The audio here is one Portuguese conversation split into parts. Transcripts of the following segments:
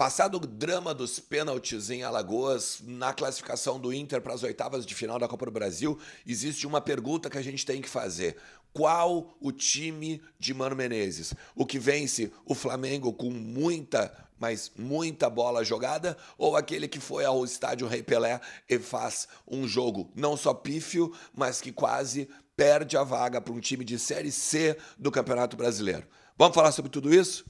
Passado o drama dos pênaltis em Alagoas, na classificação do Inter para as oitavas de final da Copa do Brasil, existe uma pergunta que a gente tem que fazer. Qual o time de Mano Menezes? O que vence o Flamengo com muita, mas muita bola jogada, ou aquele que foi ao estádio Rei Pelé e faz um jogo não só pífio, mas que quase perde a vaga para um time de Série C do Campeonato Brasileiro? Vamos falar sobre tudo isso?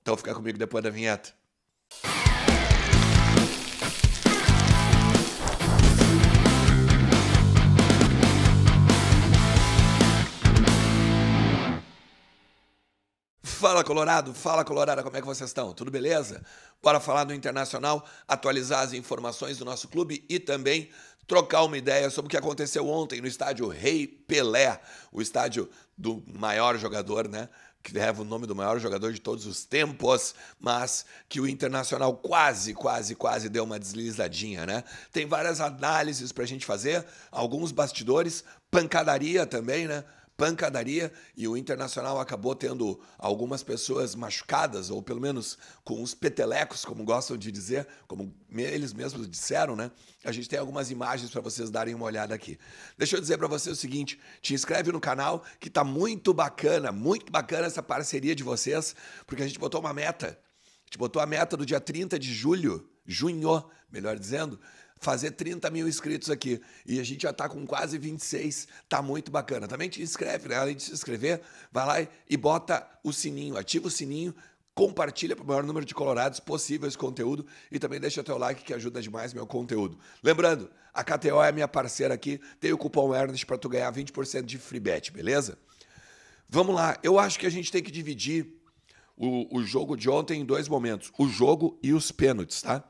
Então fica comigo depois da vinheta. Fala Colorado, como é que vocês estão? Tudo beleza? Bora falar do Internacional, atualizar as informações do nosso clube e também trocar uma ideia sobre o que aconteceu ontem no estádio Rei Pelé, o estádio do maior jogador, né? Que leva o nome do maior jogador de todos os tempos, mas que o Internacional quase deu uma deslizadinha, né? Tem várias análises pra gente fazer, alguns bastidores, pancadaria também, né? Pancadaria, e o Internacional acabou tendo algumas pessoas machucadas, ou pelo menos com os petelecos, como gostam de dizer, como eles mesmos disseram, né? A gente tem algumas imagens para vocês darem uma olhada aqui. Deixa eu dizer para você o seguinte, te inscreve no canal, que tá muito bacana essa parceria de vocês, porque a gente botou uma meta. A gente botou a meta do dia 30 de junho, melhor dizendo, fazer 30 mil inscritos aqui. E a gente já tá com quase 26. Tá muito bacana. Também te inscreve, né? Além de se inscrever, vai lá e bota o sininho, ativa o sininho, compartilha para o maior número de colorados possível esse conteúdo e também deixa o teu like que ajuda demais meu conteúdo. Lembrando, a KTO é a minha parceira aqui, tem o cupom Ernest para tu ganhar 20% de free bet, beleza? Vamos lá, eu acho que a gente tem que dividir o jogo de ontem em dois momentos, o jogo e os pênaltis, tá?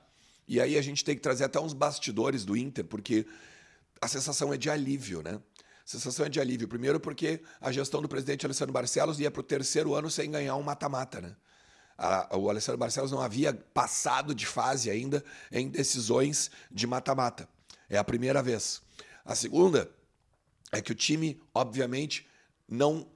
E aí a gente tem que trazer até uns bastidores do Inter, porque a sensação é de alívio, né? A sensação é de alívio. Primeiro porque a gestão do presidente Alessandro Barcelos ia para o terceiro ano sem ganhar um mata-mata, né? O Alessandro Barcelos não havia passado de fase ainda em decisões de mata-mata. É a primeira vez. A segunda é que o time, obviamente, não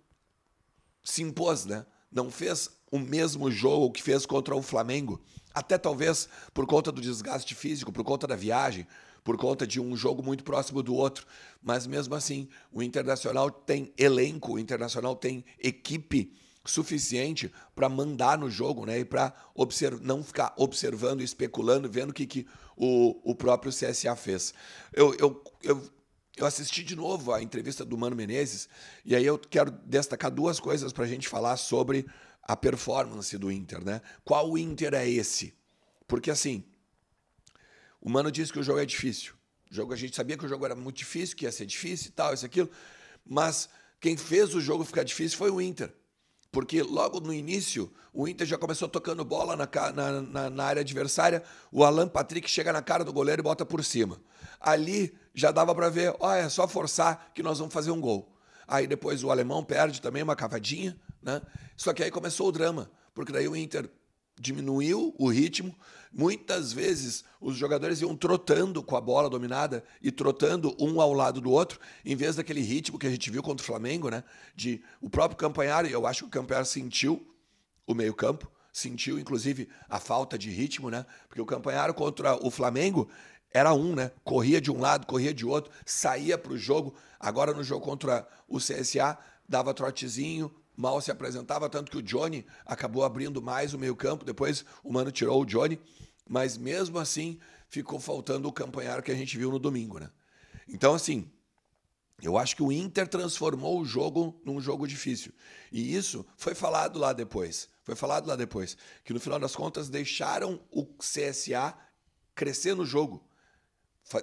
se impôs, né? Não fez o mesmo jogo que fez contra o Flamengo. Até talvez por conta do desgaste físico, por conta da viagem, por conta de um jogo muito próximo do outro. Mas mesmo assim, o Internacional tem elenco, o Internacional tem equipe suficiente para mandar no jogo, né? E para não ficar observando, especulando, vendo o que o próprio CSA fez. Eu assisti de novo a entrevista do Mano Menezes e aí eu quero destacar duas coisas para a gente falar sobre a performance do Inter, né? Qual Inter é esse? Porque assim, o Mano disse que o jogo é difícil. O jogo, a gente sabia que o jogo era muito difícil, que ia ser difícil e tal, isso, aquilo, mas quem fez o jogo ficar difícil foi o Inter. Porque logo no início, o Inter já começou tocando bola na área adversária, o Alan Patrick chega na cara do goleiro e bota por cima. Ali já dava para ver, é só forçar que nós vamos fazer um gol. Aí depois o alemão perde também uma cavadinha, né? Só que aí começou o drama, porque daí o Inter diminuiu o ritmo, muitas vezes os jogadores iam trotando com a bola dominada e trotando um ao lado do outro, em vez daquele ritmo que a gente viu contra o Flamengo, né? O próprio Campanhar, eu acho que o Campanhar sentiu o meio-campo, sentiu inclusive a falta de ritmo, né? Porque o Campanhar contra o Flamengo era né? Corria de um lado, corria de outro, saía para o jogo. Agora no jogo contra o CSA, dava trotezinho, mal se apresentava, tanto que o Johnny acabou abrindo mais o meio-campo, depois o Mano tirou o Johnny, mas mesmo assim ficou faltando o Campanhar que a gente viu no domingo, né? Então, assim, eu acho que o Inter transformou o jogo num jogo difícil. E isso foi falado lá depois. Que no final das contas deixaram o CSA crescer no jogo.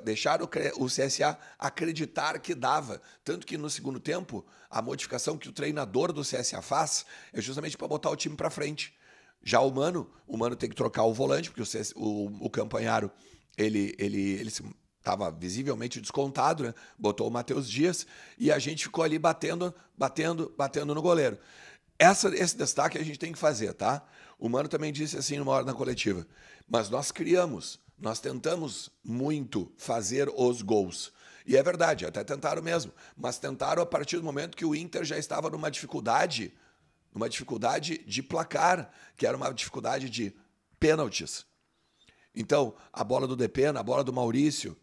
Deixaram o CSA acreditar que dava. Tanto que no segundo tempo, a modificação que o treinador do CSA faz é justamente para botar o time para frente. Já o Mano tem que trocar o volante, porque o Campanharo, ele estava visivelmente descontado, né? Botou o Matheus Dias e a gente ficou ali batendo no goleiro. Esse destaque a gente tem que fazer, tá? O Mano também disse assim numa hora na coletiva, mas nós tentamos muito fazer os gols. E é verdade, até tentaram mesmo, mas tentaram a partir do momento que o Inter já estava numa dificuldade de placar, que era uma dificuldade de pênaltis. Então, a bola do Depena, a bola do Maurício,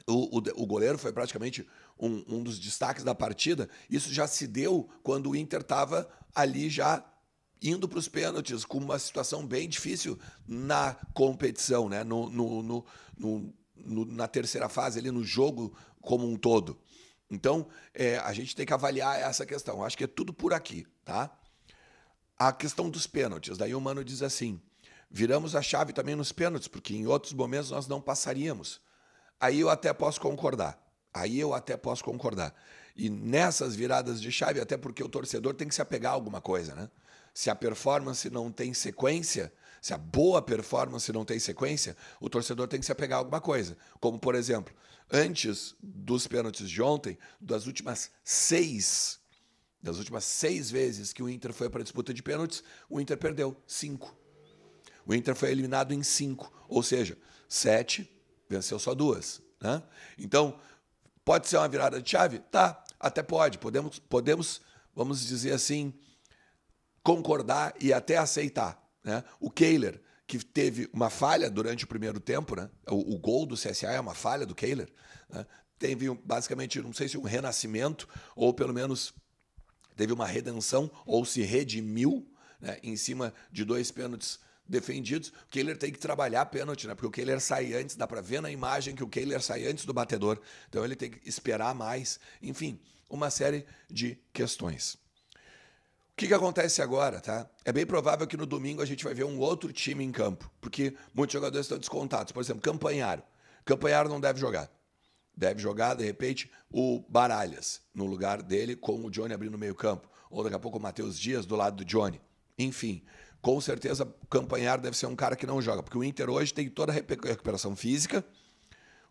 o goleiro foi praticamente um dos destaques da partida. Isso já se deu quando o Inter estava ali já indo para os pênaltis, com uma situação bem difícil na competição, né? Na terceira fase, ali no jogo como um todo. Então, a gente tem que avaliar essa questão. Acho que é tudo por aqui, tá? A questão dos pênaltis. Daí o Mano diz assim, viramos a chave também nos pênaltis, porque em outros momentos nós não passaríamos. Aí eu até posso concordar. E nessas viradas de chave, até porque o torcedor tem que se apegar a alguma coisa, né? Se a performance não tem sequência, se a boa performance não tem sequência, o torcedor tem que se apegar a alguma coisa. Como, por exemplo, antes dos pênaltis de ontem, das últimas seis vezes que o Inter foi para a disputa de pênaltis, o Inter perdeu 5. O Inter foi eliminado em 5, ou seja, 7, venceu só 2. Né? Então, pode ser uma virada de chave? Tá, até pode. Podemos, vamos dizer assim, concordar e até aceitar. Né? O Kehler, que teve uma falha durante o primeiro tempo, né? O gol do CSA é uma falha do Kehler, né? Teve basicamente, não sei se um renascimento, ou pelo menos teve uma redenção, ou se redimiu, né? Em cima de 2 pênaltis defendidos. O Kehler tem que trabalhar pênalti, né? Porque o Kehler sai antes, dá para ver na imagem que o Kehler sai antes do batedor, então ele tem que esperar mais. Enfim, uma série de questões. O que acontece agora, tá? É bem provável que no domingo a gente vai ver um outro time em campo, porque muitos jogadores estão descontados. Por exemplo, Campanharo. Campanharo não deve jogar. Deve jogar, de repente, o Baralhas, no lugar dele, com o Johnny abrindo o meio-campo. Ou daqui a pouco o Matheus Dias do lado do Johnny. Enfim, com certeza o Campanharo deve ser um cara que não joga, porque o Inter hoje tem toda a recuperação física,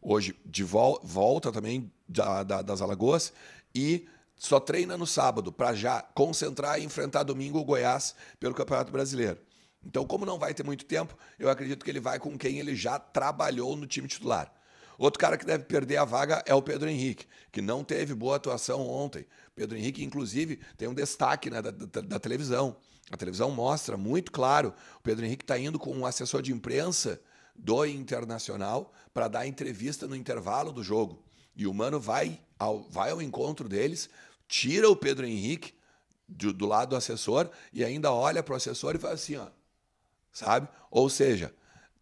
hoje de volta também das Alagoas, e só treina no sábado para já concentrar e enfrentar domingo o Goiás pelo Campeonato Brasileiro. Então, como não vai ter muito tempo, eu acredito que ele vai com quem ele já trabalhou no time titular. Outro cara que deve perder a vaga é o Pedro Henrique, que não teve boa atuação ontem. Pedro Henrique, inclusive, tem um destaque, né, da televisão. A televisão mostra muito claro, o Pedro Henrique está indo com um assessor de imprensa do Internacional para dar entrevista no intervalo do jogo. E o Mano vai ao encontro deles, tira o Pedro Henrique do lado do assessor e ainda olha para o assessor e fala assim, ó, sabe? Ou seja,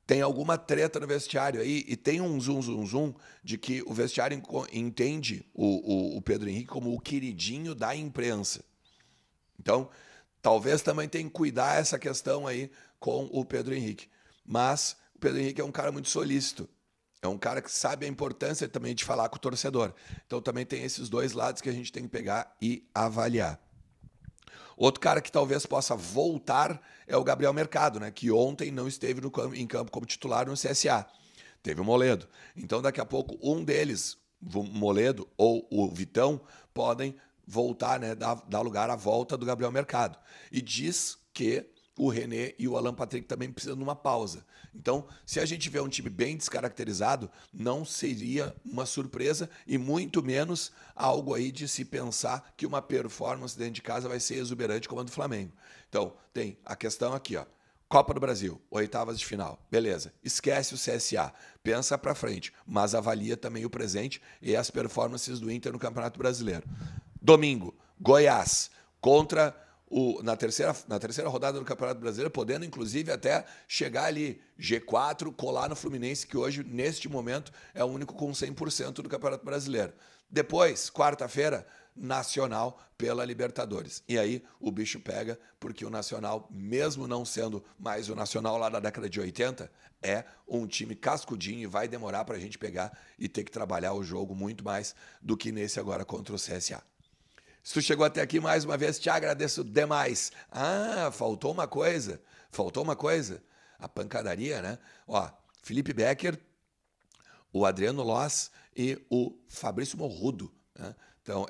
tem alguma treta no vestiário aí e tem um zoom de que o vestiário entende o Pedro Henrique como o queridinho da imprensa. Então, talvez também tenha que cuidar essa questão aí com o Pedro Henrique. Mas o Pedro Henrique é um cara muito solícito. É um cara que sabe a importância também de falar com o torcedor. Então também tem esses dois lados que a gente tem que pegar e avaliar. Outro cara que talvez possa voltar é o Gabriel Mercado, né? Que ontem não esteve em campo como titular no CSA. Teve o Moledo. Então daqui a pouco um deles, o Moledo ou o Vitão, podem voltar, né? Dar lugar à volta do Gabriel Mercado. E diz que o René e o Alan Patrick também precisam de uma pausa. Então, se a gente vê um time bem descaracterizado, não seria uma surpresa e muito menos algo aí de se pensar que uma performance dentro de casa vai ser exuberante como a do Flamengo. Então, tem a questão aqui, ó. Copa do Brasil, 8ª de final. Beleza. Esquece o CSA. Pensa pra frente, mas avalia também o presente e as performances do Inter no Campeonato Brasileiro. Domingo, Goiás contra na terceira rodada do Campeonato Brasileiro, podendo inclusive até chegar ali, G4, colar no Fluminense, que hoje, neste momento, é o único com 100% do Campeonato Brasileiro. Depois, quarta-feira, Nacional pela Libertadores. E aí o bicho pega, porque o Nacional, mesmo não sendo mais o Nacional lá da década de 80, é um time cascudinho e vai demorar para a gente pegar e ter que trabalhar o jogo muito mais do que nesse agora contra o CSA. Se tu chegou até aqui, mais uma vez, te agradeço demais. Ah, faltou uma coisa. A pancadaria, né? Ó, Felipe Becker, o Adriano Loss e o Fabrício Morrudo. Né? Então,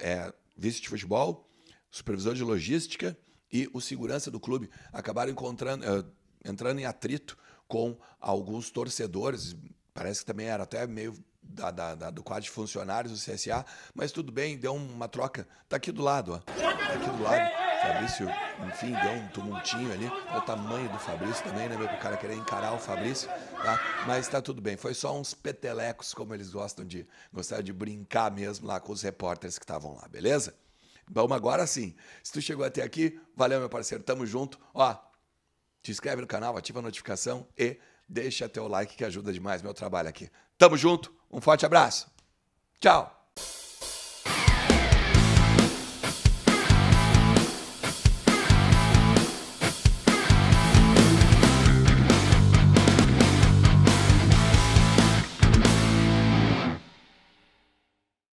vice de futebol, supervisor de logística e o segurança do clube. Acabaram entrando em atrito com alguns torcedores. Parece que também era até meio do quadro de funcionários do CSA, mas tudo bem, deu uma troca. Tá aqui do lado, ó. Tá aqui do lado. Fabrício, enfim, deu um tumultinho ali. É o tamanho do Fabrício também, né, meu? O cara querer encarar o Fabrício, tá? Mas tá tudo bem. Foi só uns petelecos, como eles gostaram de brincar mesmo lá com os repórteres que estavam lá, beleza? Vamos agora sim. Se tu chegou até aqui, valeu, meu parceiro. Tamo junto. Ó, te inscreve no canal, ativa a notificação e deixa teu like que ajuda demais meu trabalho aqui. Tamo junto. Um forte abraço. Tchau.